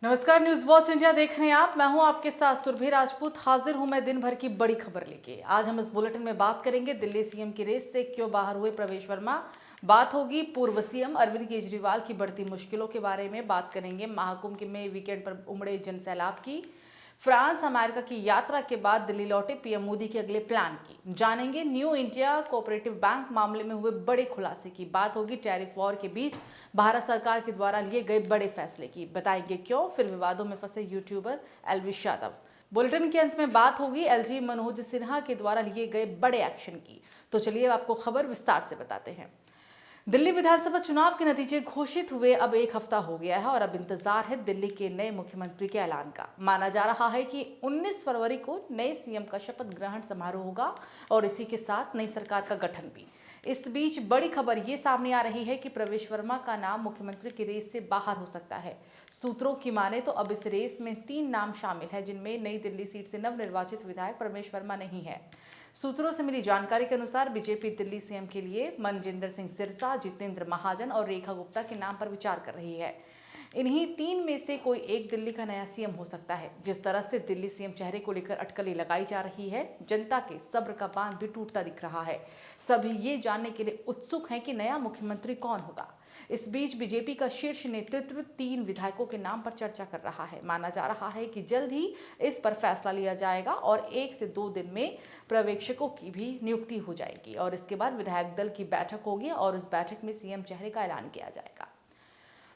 नमस्कार, news watch India देख रहे हैं आप। मैं हूं आपके साथ सुरभि राजपूत। हाजिर हूं मैं दिन भर की बड़ी खबर लेके। आज हम इस बुलेटिन में बात करेंगे दिल्ली सीएम की रेस से क्यों बाहर हुए प्रवेश वर्मा। बात होगी पूर्व सीएम अरविंद केजरीवाल की बढ़ती मुश्किलों के बारे में। बात करेंगे महाकुंभ में वीकेंड पर उमड़े जनसैलाब की। फ्रांस अमेरिका की यात्रा के बाद दिल्ली लौटे पीएम मोदी के अगले प्लान की। जानेंगे न्यू इंडिया कोऑपरेटिव बैंक मामले में हुए बड़े खुलासे की। बात होगी टैरिफ वॉर के बीच भारत सरकार के द्वारा लिए गए बड़े फैसले की। बताएंगे क्यों। फिर विवादों में फंसे यूट्यूबर एल्विश यादव। बुलेटिन के अंत में बात होगी एलजी मनोज सिन्हा के द्वारा लिए गए बड़े एक्शन की। तो चलिए आपको खबर विस्तार से बताते हैं। दिल्ली विधानसभा चुनाव के नतीजे घोषित हुए अब एक हफ्ता हो गया है और अब इंतजार है दिल्ली के नए मुख्यमंत्री के ऐलान का। माना जा रहा है कि 19 फरवरी को नए सीएम का शपथ ग्रहण समारोह होगा और इसी के साथ नई सरकार का गठन भी। इस बीच बड़ी खबर ये सामने आ रही है कि प्रवेश वर्मा का नाम मुख्यमंत्री की रेस से बाहर हो सकता है। सूत्रों की माने तो अब इस रेस में 3 नाम शामिल है, जिनमें नई दिल्ली सीट से नवनिर्वाचित विधायक प्रवेश वर्मा नहीं है। सूत्रों से मिली जानकारी के अनुसार बीजेपी दिल्ली सीएम के लिए मनजिंदर सिंह सिरसा, जितेंद्र महाजन और रेखा गुप्ता के नाम पर विचार कर रही है। इन्हीं 3 में से कोई एक दिल्ली का नया सीएम हो सकता है। जिस तरह से दिल्ली सीएम चेहरे को लेकर अटकलें लगाई जा रही है, जनता के सब्र का बांध भी टूटता दिख रहा है। सभी ये जानने के लिए उत्सुक हैं कि नया मुख्यमंत्री कौन होगा। इस बीच बीजेपी का शीर्ष नेतृत्व 3 विधायकों के नाम पर चर्चा कर रहा है। माना जा रहा है कि जल्द ही इस पर फैसला लिया जाएगा और 1 से 2 दिन में पर्यवेक्षकों की भी नियुक्ति हो जाएगी और इसके बाद विधायक दल की बैठक होगी और उस बैठक में सीएम चेहरे का ऐलान किया जाएगा।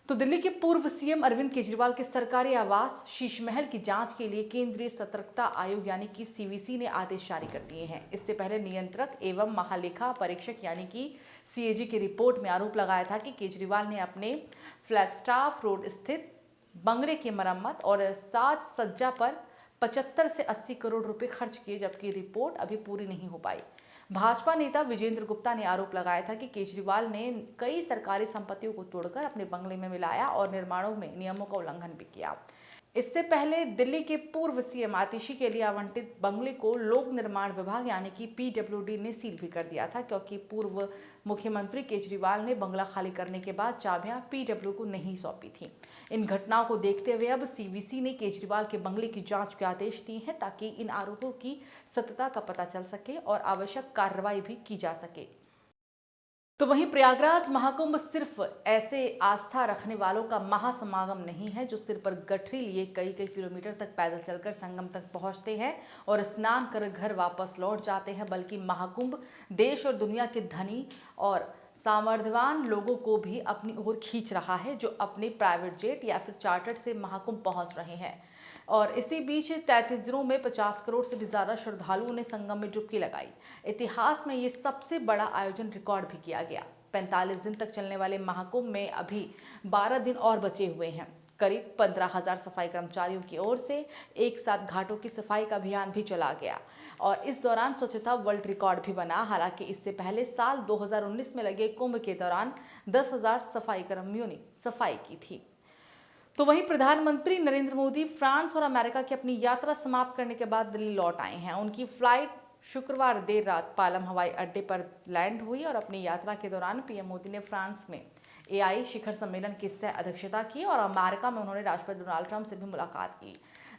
तो दिल्ली के पूर्व सीएम अरविंद केजरीवाल के सरकारी आवास शीश महल की जांच के लिए केंद्रीय सतर्कता आयोग यानी कि सीवीसी ने आदेश जारी कर दिए हैं। इससे पहले नियंत्रक एवं महालेखा परीक्षक यानी कि सीएजी की रिपोर्ट में आरोप लगाया था कि केजरीवाल ने अपने फ्लैगस्टाफ रोड स्थित बंगले की मरम्मत और साज सज्जा पर 75 से 80 करोड़ रुपए खर्च किए, जबकि रिपोर्ट अभी पूरी नहीं हो पाई। भाजपा नेता विजेंद्र गुप्ता ने आरोप लगाया था कि केजरीवाल ने कई सरकारी संपत्तियों को तोड़कर अपने बंगले में मिलाया और निर्माणों में नियमों का उल्लंघन भी किया। इससे पहले दिल्ली के पूर्व सीएम आतिशी के लिए आवंटित बंगले को लोक निर्माण विभाग यानी कि पीडब्ल्यूडी ने सील भी कर दिया था, क्योंकि पूर्व मुख्यमंत्री केजरीवाल ने बंगला खाली करने के बाद चाबियां पीडब्ल्यू को नहीं सौंपी थी। इन घटनाओं को देखते हुए अब सीवीसी ने केजरीवाल के बंगले की जांच के आदेश दिए हैं, ताकि इन आरोपों की सत्यता का पता चल सके और आवश्यक कार्रवाई भी की जा सके। तो वहीं प्रयागराज महाकुंभ सिर्फ ऐसे आस्था रखने वालों का महासमागम नहीं है जो सिर पर गठरी लिए कई कई किलोमीटर तक पैदल चलकर संगम तक पहुंचते हैं और स्नान कर घर वापस लौट जाते हैं, बल्कि महाकुंभ देश और दुनिया के धनी और सामर्थ्यवान लोगों को भी अपनी ओर खींच रहा है, जो अपने प्राइवेट जेट या फिर चार्टर से महाकुंभ पहुंच रहे हैं। और इसी बीच 33 दिनों में 50 करोड़ से भी ज्यादा श्रद्धालुओं ने संगम में डुबकी लगाई। इतिहास में ये सबसे बड़ा आयोजन रिकॉर्ड भी किया गया। 45 दिन तक चलने वाले महाकुंभ में अभी 12 दिन और बचे हुए हैं। करीब 15,000 सफाई कर्मचारियों की ओर से एक साथ घाटों की सफाई का अभियान भी चला गया और इस दौरान स्वच्छता वर्ल्ड रिकॉर्ड भी बना। हालांकि इससे पहले साल 2019 में लगे कुंभ के दौरान 10,000 सफाई कर्मियों ने सफाई की थी। तो वहीं प्रधानमंत्री नरेंद्र मोदी फ्रांस और अमेरिका की अपनी यात्रा समाप्त करने के बाद दिल्ली लौट आए हैं। उनकी फ्लाइट शुक्रवार देर रात पालम हवाई अड्डे पर लैंड हुई और अपनी यात्रा के दौरान पीएम मोदी ने फ्रांस में एआई शिखर सम्मेलन की सह अध्यक्षता की और अमेरिका में उन्होंने राष्ट्रपति डोनाल्ड ट्रंप से भी मुलाकात की।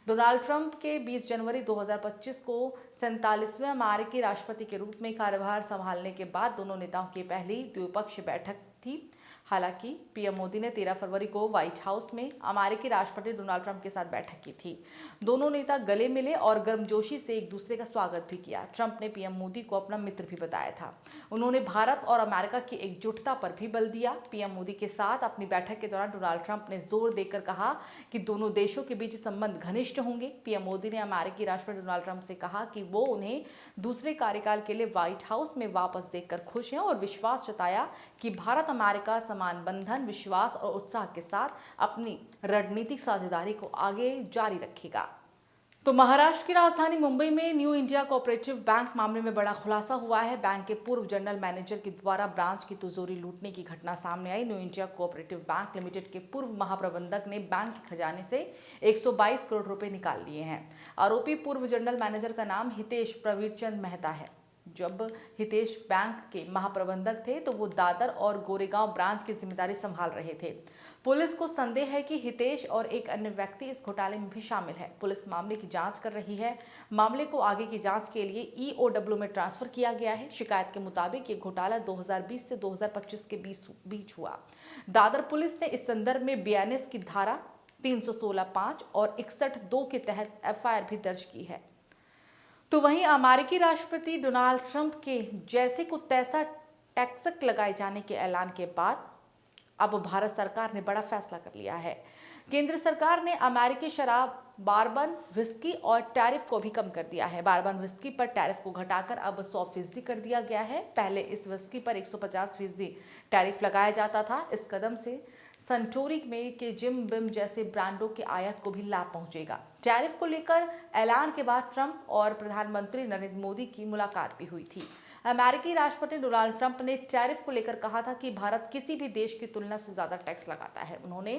डोनाल्ड ट्रंप के 20 जनवरी 2025 को 47वें अमेरिकी राष्ट्रपति के रूप में कार्यभार संभालने के बाद दोनों नेताओं की पहली द्विपक्षीय बैठक थी। हालांकि पीएम मोदी ने 13 फरवरी को व्हाइट हाउस में अमेरिकी राष्ट्रपति डोनाल्ड ट्रंप के साथ बैठक की थी। दोनों नेता गले मिले और गर्मजोशी से एक दूसरे का स्वागत भी किया। ट्रंप ने पीएम मोदी को अपना मित्र भी बताया था। उन्होंने भारत और अमेरिका की एकजुटता पर भी बल दिया। पीएम मोदी के साथ अपनी बैठक के दौरान डोनाल्ड ट्रंप ने जोर देकर कहा कि दोनों देशों के बीच संबंध घनिष्ठ होंगे। पीएम मोदी ने अमेरिकी राष्ट्रपति डोनाल्ड ट्रंप से कहा कि वो उन्हें दूसरे कार्यकाल के लिए व्हाइट हाउस में वापस देखकर खुश हैं और विश्वास जताया कि भारत अमेरिका समान बंधन, विश्वास और उत्साह के साथ अपनी रणनीतिक साझेदारी को आगे जारी रखेगा। तो महाराष्ट्र की राजधानी मुंबई में न्यू इंडिया कोऑपरेटिव बैंक मामले में बड़ा खुलासा हुआ है। बैंक के पूर्व जनरल मैनेजर के द्वारा ब्रांच की तिजोरी लूटने की घटना सामने आई। New India Cooperative Bank Limited के पूर्व महाप्रबंधक ने बैंक के खजाने से 122 करोड़ रुपए निकाल लिए हैं। आरोपी पूर्व जनरल मैनेजर का नाम हितेश प्रवीर चंद मेहता है। जब हितेश बैंक के महाप्रबंधक थे तो वो दादर और गोरेगांव ब्रांच की जिम्मेदारी संभाल रहे थे। पुलिस को संदेह है कि हितेश और एक अन्य व्यक्ति इस घोटाले में भी शामिल है। पुलिस मामले की जांच कर रही है। मामले को आगे की जांच के लिए EOW में ट्रांसफर किया गया है। शिकायत के मुताबिक ये घोटाला 2020 से 2025 के बीच हुआ। दादर पुलिस ने इस संदर्भ में BNS की धारा 316(5) और 61(2) के तहत FIR भी दर्ज की है। तो वहीं अमेरिकी राष्ट्रपति डोनाल्ड ट्रंप के जैसे को तैसा टैक्स लगाए जाने के ऐलान के बाद अब भारत सरकार ने बड़ा फैसला कर लिया है। केंद्र सरकार ने अमेरिकी शराब बारबन व्हिस्की और टैरिफ को भी कम कर दिया है। बारबन व्हिस्की पर टैरिफ को घटाकर अब 100% कर दिया गया है। पहले इस व्हिस्की पर 150% टैरिफ लगाया जाता था। इस कदम से सनटोरी में के जिम बिम जैसे ब्रांडों के आयात को भी लाभ पहुंचेगा। टैरिफ को लेकर ऐलान के बाद ट्रंप और प्रधानमंत्री नरेंद्र मोदी की मुलाकात भी हुई थी। अमेरिकी राष्ट्रपति डोनाल्ड ट्रंप ने टैरिफ को लेकर कहा था कि भारत किसी भी देश की तुलना से ज्यादा टैक्स लगाता है। उन्होंने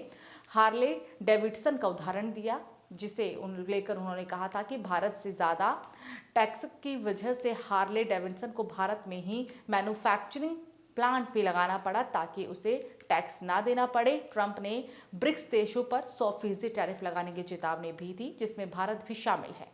हार्ले डेविडसन का उदाहरण दिया, जिसे लेकर उन्होंने कहा था कि भारत से ज्यादा टैक्स की वजह से हार्ले डेविडसन को भारत में ही मैन्युफैक्चरिंग प्लांट भी लगाना पड़ा ताकि उसे टैक्स ना देना पड़े। ट्रंप ने ब्रिक्स देशों पर 100% टैरिफ लगाने की चेतावनी भी दी, जिसमें भारत भी शामिल है।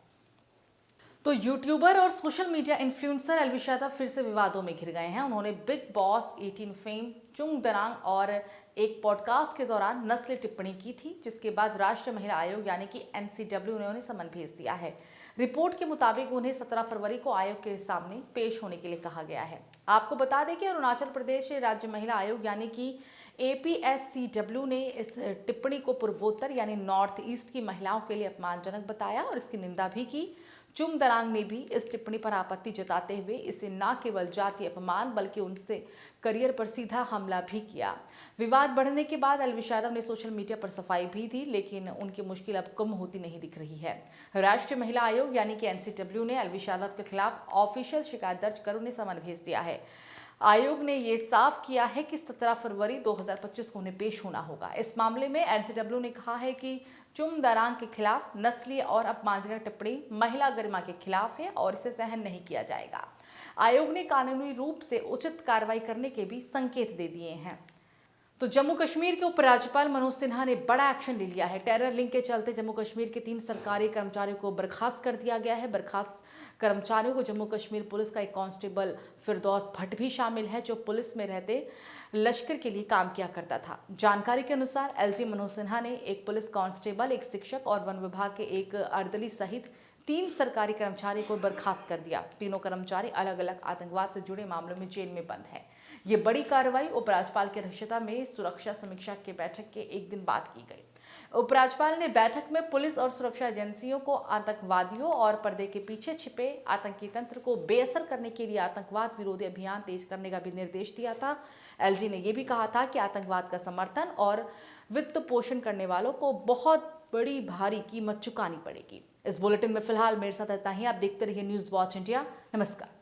तो यूट्यूबर और social media influencer Elvish Yadav फिर से विवादों में घिर गए हैं। उन्होंने बिग बॉस 18 फेम चुंग दरांग और एक पॉडकास्ट के दौरान नस्ली टिप्पणी की थी, जिसके बाद राष्ट्रीय महिला आयोग यानी कि NCW ने उन्हें समन भेज दिया है। रिपोर्ट के मुताबिक उन्हें 17 फरवरी को आयोग के सामने पेश होने के लिए कहा गया है। आपको बता दें कि अरुणाचल प्रदेश राज्य महिला आयोग यानी कि APSCW ने इस टिप्पणी को पूर्वोत्तर यानी नॉर्थ ईस्ट की महिलाओं के लिए अपमानजनक बताया और इसकी निंदा भी की। चुंग दरांग ने भी इस टिप्पणी पर आपत्ति जताते हुए इसे न केवल जातीय अपमान बल्कि उनसे करियर पर सीधा हमला भी किया। विवाद बढ़ने के बाद अलविश यादव ने सोशल मीडिया पर सफाई भी दी, लेकिन उनकी मुश्किल अब कम होती नहीं दिख रही है। राष्ट्रीय महिला आयोग यानी कि NCW ने अलविश यादव के खिलाफ ऑफिशियल शिकायत दर्ज कर उन्हें समन भेज दिया है। आयोग ने ये साफ किया है कि 17 फरवरी 2025 को उन्हें पेश होना होगा। इस मामले में NCW ने कहा है कि चुंग दरांग के खिलाफ नस्लीय और अपमानजनक टिप्पणी महिला गरिमा के खिलाफ है और इसे सहन नहीं किया जाएगा। आयोग ने कानूनी रूप से उचित कार्रवाई करने के भी संकेत दे दिए हैं। तो जम्मू कश्मीर के उपराज्यपाल मनोज सिन्हा ने बड़ा एक्शन ले लिया है। टेरर लिंक के चलते जम्मू कश्मीर के 3 सरकारी कर्मचारियों को बर्खास्त कर दिया गया है। बर्खास्त कर्मचारियों को जम्मू कश्मीर पुलिस का एक कांस्टेबल फिरदौस भट्ट भी शामिल है, जो पुलिस में रहते लश्कर के लिए काम किया करता था। जानकारी के अनुसार LG मनोज सिन्हा ने एक पुलिस कांस्टेबल, एक शिक्षक और वन विभाग के एक अर्दली सहित 3 सरकारी कर्मचारी को बर्खास्त कर दिया। तीनों कर्मचारी अलग अलग आतंकवाद से जुड़े मामलों में जेल में बंद हैं। ये बड़ी कार्रवाई उपराज्यपाल की अध्यक्षता में सुरक्षा समीक्षा के बैठक के एक दिन बाद की गई। उपराज्यपाल ने बैठक में पुलिस और सुरक्षा एजेंसियों को आतंकवादियों और पर्दे के पीछे छिपे आतंकी तंत्र को बेअसर करने के लिए आतंकवाद विरोधी अभियान तेज करने का भी निर्देश दिया था। LG ने यह भी कहा था कि आतंकवाद का समर्थन और वित्त पोषण करने वालों को बहुत बड़ी भारी कीमत चुकानी पड़ेगी। इस बुलेटिन में फिलहाल मेरे साथ इतना ही। आप देखते रहिए न्यूज़ वॉच इंडिया। नमस्कार।